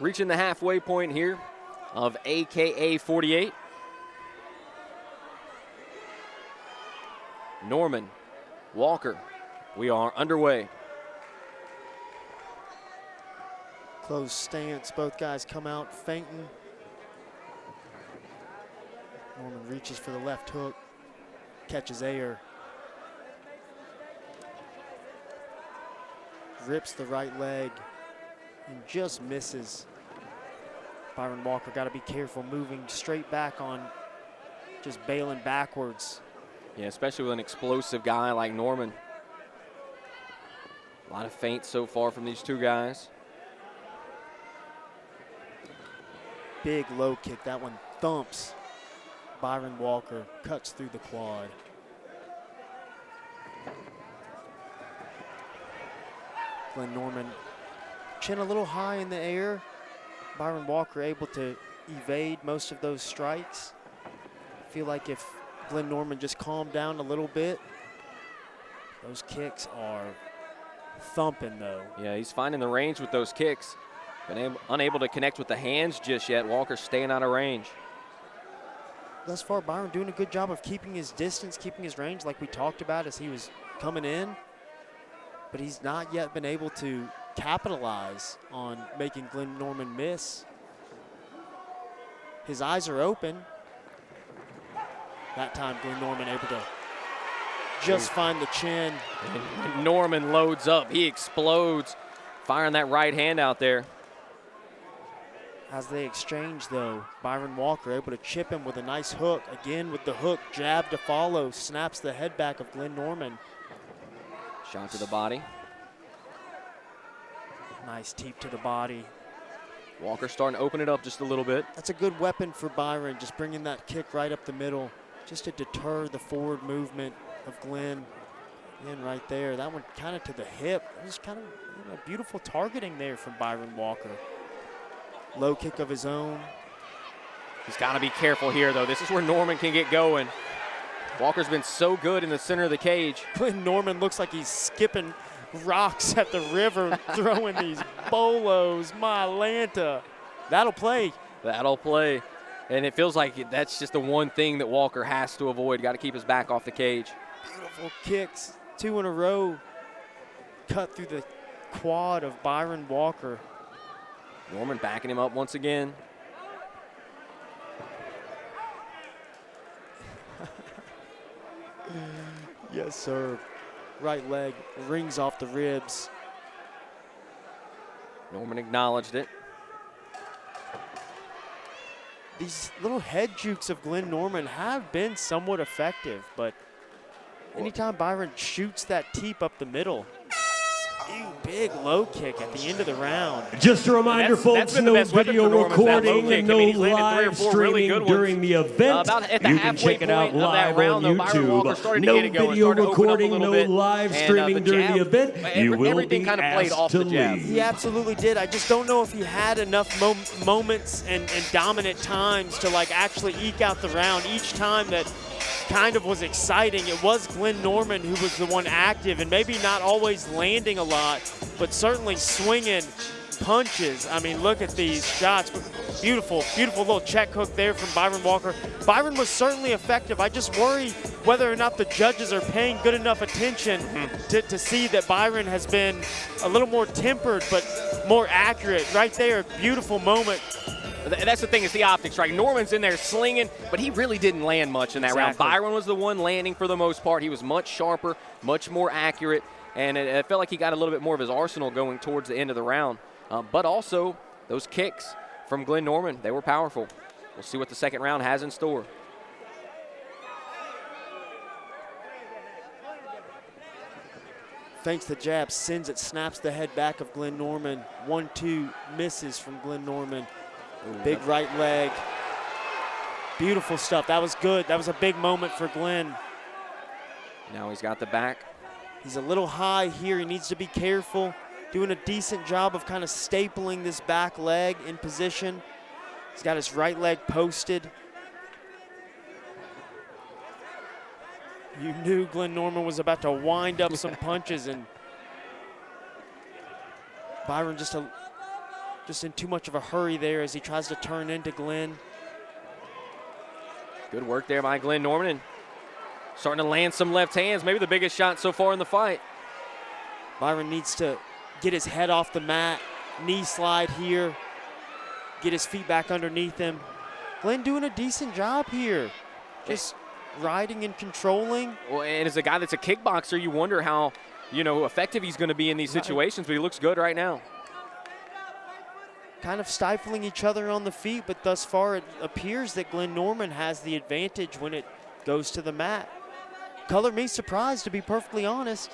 reaching the halfway point here of AKA 48. Norman, Walker, we are underway. Close stance, both guys come out feinting. Norman reaches for the left hook, catches air. Rips the right leg and just misses. Byron Walker got to be careful moving straight back on, just bailing backwards. Yeah, especially with an explosive guy like Norman. A lot of feints so far from these two guys. Big low kick, that one thumps. Byron Walker cuts through the quad. Glen Norman, chin a little high in the air. Byron Walker able to evade most of those strikes. I feel like if Glen Norman just calmed down a little bit, those kicks are thumping though. Yeah, he's finding the range with those kicks. Been unable to connect with the hands just yet. Walker staying out of range. Thus far, Byron doing a good job of keeping his distance, keeping his range like we talked about as he was coming in. But he's not yet been able to capitalize on making Glen Norman miss. His eyes are open. That time, Glen Norman able to just find the chin. And Norman loads up. He explodes, firing that right hand out there. As they exchange, though, Byron Walker able to chip him with a nice hook. Again with the hook, jab to follow, snaps the head back of Glen Norman. Shot to the body. Nice teep to the body. Walker starting to open it up just a little bit. That's a good weapon for Byron, just bringing that kick right up the middle, just to deter the forward movement of Glen. And right there, that one kind of to the hip. It was kind of beautiful targeting there from Byron Walker. Low kick of his own. He's got to be careful here, though. This is where Norman can get going. Walker's been so good in the center of the cage. Glen Norman looks like he's skipping rocks at the river, throwing these bolos, my Lanta. That'll play. That'll play. And it feels like that's just the one thing that Walker has to avoid. Got to keep his back off the cage. Beautiful kicks, 2 in a row. Cut through the quad of Byron Walker. Norman backing him up once again. Yes, sir. Right leg rings off the ribs. Norman acknowledged it. These little head jukes of Glen Norman have been somewhat effective, but anytime Byron shoots that teep up the middle, big low kick at the end of the round. Just a reminder, folks, no video recording and no live streaming during the event. You can check it out live on YouTube. No video recording, no live streaming during the event. You will be asked to leave. He absolutely did. I just don't know if he had enough moments and dominant times to like actually eke out the round. Each time that kind of was exciting, it was Glen Norman who was the one active and maybe not always landing a lot, but certainly swinging punches. I mean, look at these shots. Beautiful, beautiful little check hook there from Byron Walker. Byron was certainly effective. I just worry whether or not the judges are paying good enough attention to see that Byron has been a little more tempered but more accurate. Right there, beautiful moment. That's the thing, is the optics, right? Norman's in there slinging, but he really didn't land much in that round. Byron was the one landing for the most part. He was much sharper, much more accurate, and it felt like he got a little bit more of his arsenal going towards the end of the round. But also, those kicks from Glen Norman, they were powerful. We'll see what the second round has in store. Thanks to jab, sends it, snaps the head back of Glen Norman. 1-2 misses from Glen Norman. Big right leg. Beautiful stuff. That was good. That was a big moment for Glen. Now he's got the back. He's a little high here. He needs to be careful. Doing a decent job of kind of stapling this back leg in position. He's got his right leg posted. You knew Glen Norman was about to wind up some punches, and Byron just just in too much of a hurry there as he tries to turn into Glen. Good work there by Glen Norman, and starting to land some left hands, maybe the biggest shot so far in the fight. Byron needs to get his head off the mat, knee slide here, get his feet back underneath him. Glen doing a decent job here, just riding and controlling. Well, and as a guy that's a kickboxer, you wonder how, effective he's going to be in these situations, but he looks good right now. Kind of stifling each other on the feet, but thus far it appears that Glen Norman has the advantage when it goes to the mat. Color me surprised, to be perfectly honest.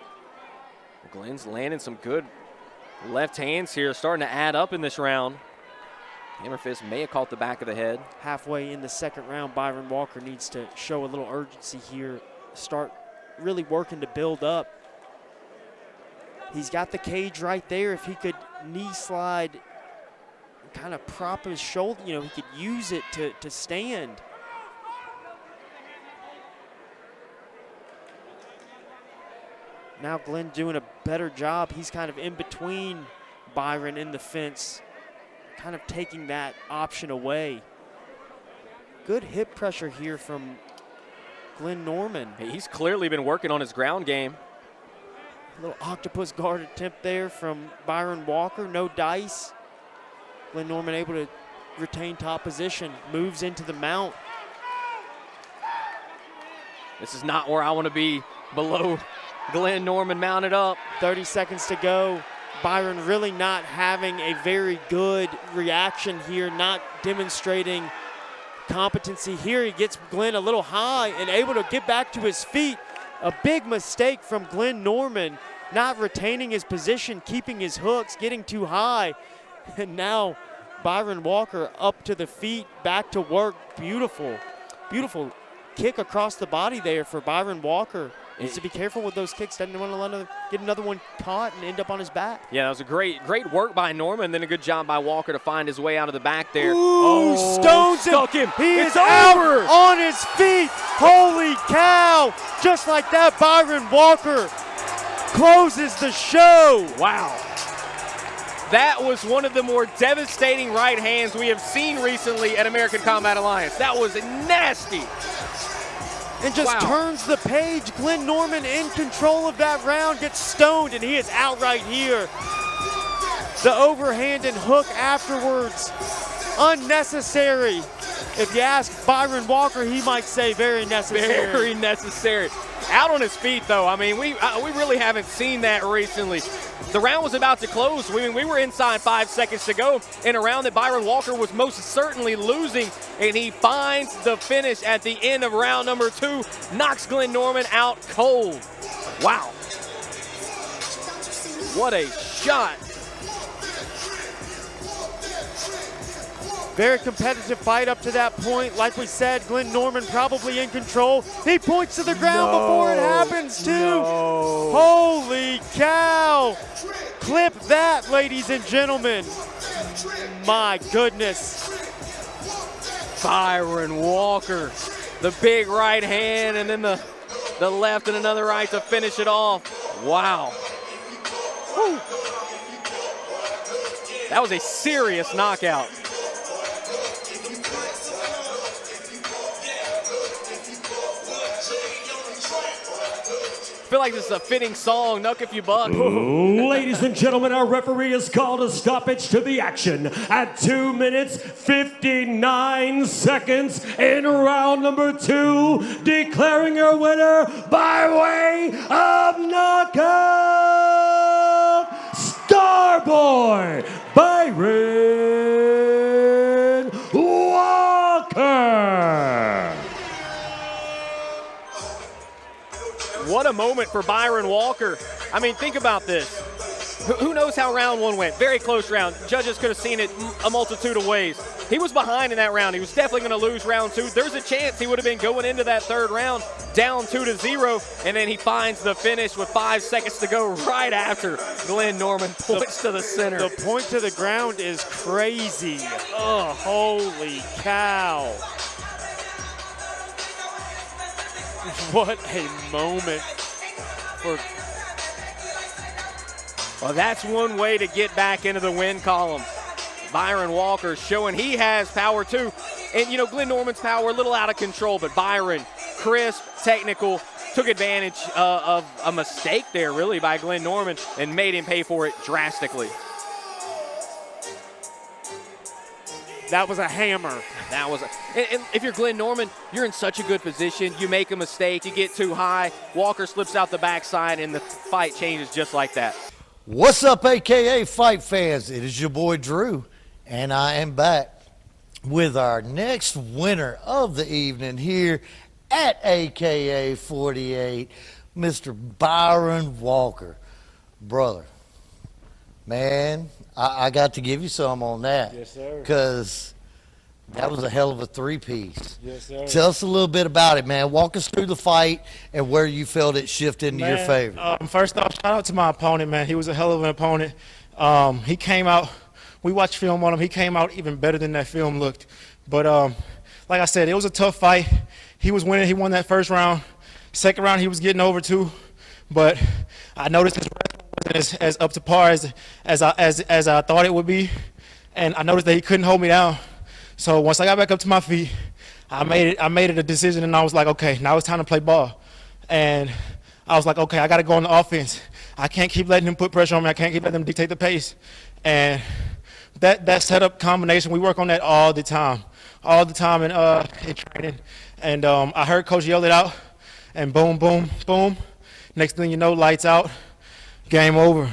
Well, Glen's landing some good left hands here, starting to add up in this round. Hammer fist may have caught the back of the head. Halfway in the second round, Byron Walker needs to show a little urgency here, start really working to build up. He's got the cage right there. If he could knee slide, kind of prop his shoulder, he could use it to stand. Now Glen doing a better job. He's kind of in between Byron in the fence, kind of taking that option away. Good hip pressure here from Glen Norman. Hey, he's clearly been working on his ground game. A little octopus guard attempt there from Byron Walker, no dice. Glen Norman able to retain top position, moves into the mount. This is not where I want to be, below Glen Norman mounted up. 30 seconds to go. Byron really not having a very good reaction here, not demonstrating competency here. He gets Glen a little high and able to get back to his feet. A big mistake from Glen Norman, not retaining his position, keeping his hooks, getting too high. And now Byron Walker up to the feet, back to work. Beautiful, beautiful kick across the body there for Byron Walker. Needs to be careful with those kicks. Doesn't want to get another one caught and end up on his back. Yeah, that was a great work by Norman, then a good job by Walker to find his way out of the back there. Ooh, stones him. He is out on his feet. Holy cow. Just like that, Byron Walker closes the show. Wow. That was one of the more devastating right hands we have seen recently at American Combat Alliance. That was nasty. And just turns the page. Glen Norman in control of that round, gets stoned, and he is out right here. The overhand and hook afterwards, unnecessary. If you ask Byron Walker, he might say very necessary. Very necessary. Out on his feet, though. I mean, we really haven't seen that recently. The round was about to close. We were inside 5 seconds to go in a round that Byron Walker was most certainly losing, and he finds the finish at the end of round number 2, knocks Glen Norman out cold. Wow. What a shot. Very competitive fight up to that point. Like we said, Glen Norman probably in control. He points to the ground before it happens, too. No. Holy cow. Clip that, ladies and gentlemen. My goodness. Byron Walker, the big right hand, and then the left and another right to finish it off. Wow. Whew. That was a serious knockout. I feel like this is a fitting song, Nuck If You Buck. Ladies and gentlemen, our referee has called a stoppage to the action at 2 minutes, 59 seconds in round number 2, declaring your winner by way of knockout, Starboy Byron Walker. What a moment for Byron Walker. I mean, think about this. Who knows how round 1 went? Very close round. Judges could have seen it a multitude of ways. He was behind in that round. He was definitely going to lose round 2. There's a chance he would have been going into that third round down 2-0, and then he finds the finish with 5 seconds to go right after Glen Norman points to the center. The point to the ground is crazy. Oh, holy cow. What a moment for. Well, that's one way to get back into the win column. Byron Walker showing he has power too. And, you know, Glen Norman's power a little out of control, but Byron, crisp, technical, took advantage of a mistake there really by Glen Norman and made him pay for it drastically. That was a hammer. That was and if you're Glen Norman, you're in such a good position. You make a mistake, you get too high, Walker slips out the backside, and the fight changes just like that. What's up, AKA fight fans? It is your boy Drew, and I am back with our next winner of the evening here at AKA 48, Mr. Byron Walker. Brother, man, I got to give you some on that. Yes, sir. Because that was a hell of a three-piece. Yes, sir. Tell us a little bit about it, man. Walk us through the fight and where you felt it shift into your favor. First off, shout out to my opponent, man. He was a hell of an opponent. He came out, we watched film on him. He came out even better than that film looked. But like I said, it was a tough fight. He was winning. He won that first round. Second round, he was getting over too. But I noticed his wrestling wasn't as up to par as I thought it would be. And I noticed that he couldn't hold me down. So once I got back up to my feet, I made it a decision, and I was like, okay, now it's time to play ball. And I was like, okay, I got to go on the offense. I can't keep letting him put pressure on me. I can't keep letting him dictate the pace. And that setup combination, we work on that all the time in training. And I heard Coach yell it out, and boom, boom, boom. Next thing you know, lights out, game over.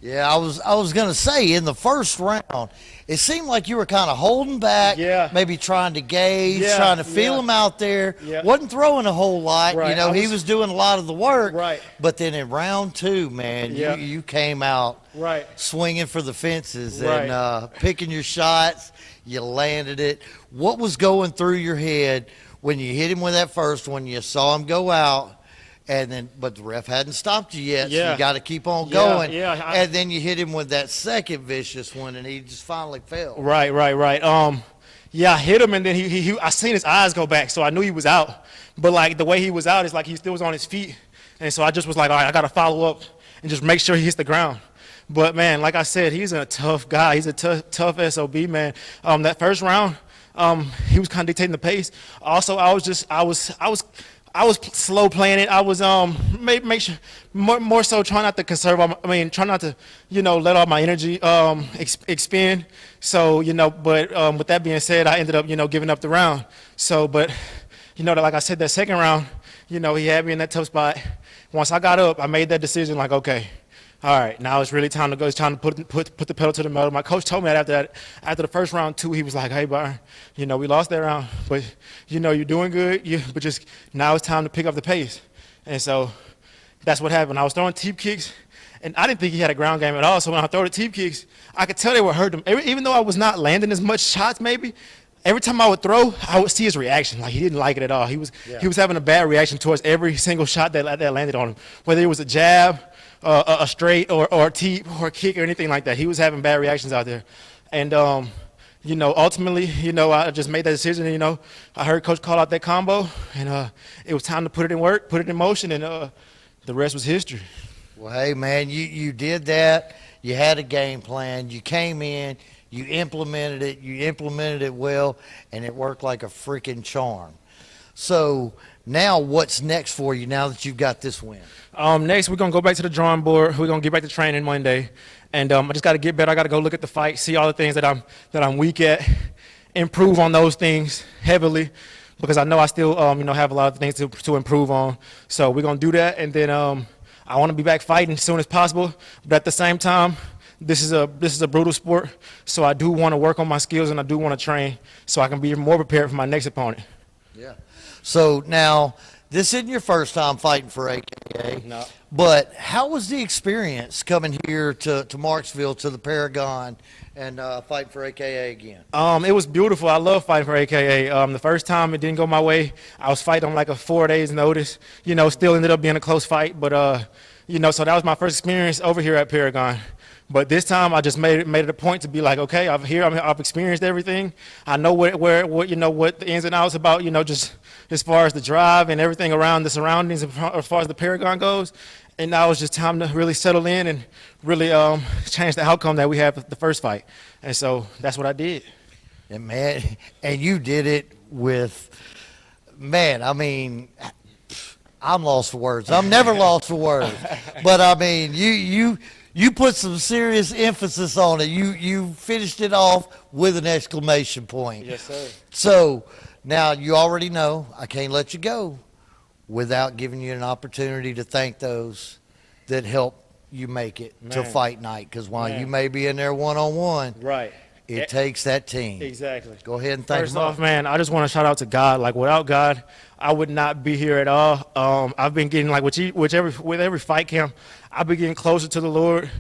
Yeah, I was gonna say in the first round, it seemed like you were kind of holding back, maybe trying to gauge, trying to feel him out there. Wasn't throwing a whole lot, you know. He was doing a lot of the work. But then in round two, man, you came out swinging for the fences and picking your shots. You landed it. What was going through your head when you hit him with that first one? You saw him go out. And then, but the ref hadn't stopped you yet, so you got to keep on going. And then you hit him with that second vicious one, and he just finally fell. Right. Yeah, I hit him, and then I seen his eyes go back, so I knew he was out. But like the way he was out, it's like he still was on his feet, and so I just was like, all right, I got to follow up and just make sure he hits the ground. But man, like I said, he's a tough guy. He's a tough SOB, man. That first round, he was kind of dictating the pace. Also, I was slow playing it. I was make sure more so trying not to try not to let all my energy expend. So but with that being said, I ended up giving up the round. So but like I said, that second round, he had me in that tough spot. Once I got up, I made that decision like, okay, all right, now it's really time to go. It's time to put the pedal to the metal. My coach told me that after the first round too, he was like, hey, Byron, we lost that round, but you're doing good. But just now it's time to pick up the pace. And so that's what happened. I was throwing teep kicks, and I didn't think he had a ground game at all. So when I throw the teep kicks, I could tell they were hurting him. Even though I was not landing as much shots, maybe. Every time I would throw, I would see his reaction. Like he didn't like it at all. He was having a bad reaction towards every single shot that landed on him, whether it was a jab, a straight, or a teep, or a kick, or anything like that. He was having bad reactions out there, and ultimately, I just made that decision. I heard Coach call out that combo, and it was time to put it in work, put it in motion, and the rest was history. Well, hey man, you did that. You had a game plan. You came in. You implemented it. You implemented it well, and it worked like a freaking charm. So now what's next for you now that you've got this win? Next, we're going to go back to the drawing board. We're going to get back to training Monday. And I just got to get better. I got to go look at the fight, see all the things that I'm weak at, improve on those things heavily, because I know I still have a lot of things to improve on. So we're going to do that. And then I want to be back fighting as soon as possible. But at the same time, this is a brutal sport, so I do want to work on my skills, and I do want to train so I can be more prepared for my next opponent. Yeah. So now, this isn't your first time fighting for AKA. No. But how was the experience coming here to Marksville, to the Paragon, and fighting for AKA again? It was beautiful. I love fighting for AKA. The first time it didn't go my way. I was fighting on like a 4 days notice. Still ended up being a close fight, but so that was my first experience over here at Paragon. But this time I just made it a point to be like, okay, I've experienced everything. I know what the ins and outs about, just as far as the drive and everything around the surroundings as far as the Paragon goes. And now it's just time to really settle in and really change the outcome that we had the first fight. And so that's what I did. And man, and you did it with, man, I mean, I'm lost for words. I'm never lost for words. But I mean, you put some serious emphasis on it. You finished it off with an exclamation point. Yes, sir. So now you already know I can't let you go without giving you an opportunity to thank those that helped you make it to fight night. Because while you may be in there one-on-one, right, it takes that team. Exactly. Go ahead and thank them. First off, man, I just want to shout out to God. Like, without God, I would not be here at all. I've been getting, like, with every fight camp, I've been getting closer to the Lord,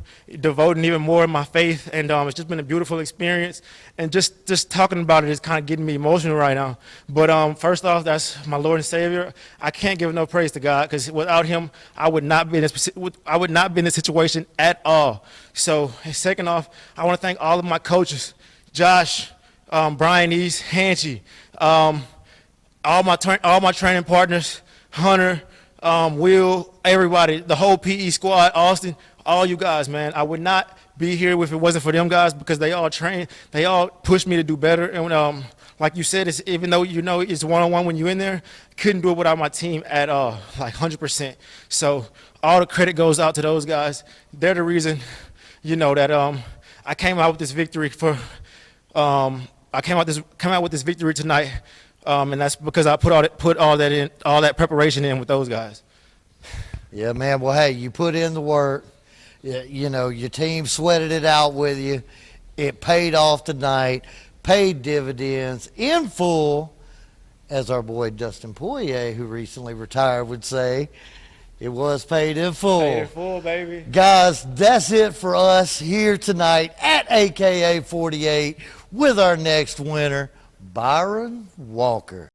devoting even more in my faith, and it's just been a beautiful experience. And just talking about it is kind of getting me emotional right now. But first off, that's my Lord and Savior. I can't give no praise to God, because without Him, I would not be in this situation at all. So second off, I want to thank all of my coaches, Josh, Brian East, Hanchy, all my training partners, Hunter, Will, everybody, the whole PE squad, Austin, all you guys, man. I would not be here if it wasn't for them guys, because they all trained, they all pushed me to do better. And like you said, even though it's one-on-one when you're in there, couldn't do it without my team at all, like 100%. So all the credit goes out to those guys. They're the reason, that I came out with this victory I came out with this victory tonight. And that's because I put all that preparation in with those guys. Yeah, man. Well, hey, you put in the work. Your team sweated it out with you. It paid off tonight, paid dividends in full, as our boy Dustin Poirier, who recently retired, would say. It was paid in full. Paid in full, baby. Guys, that's it for us here tonight at AKA 48 with our next winner, Byron Walker.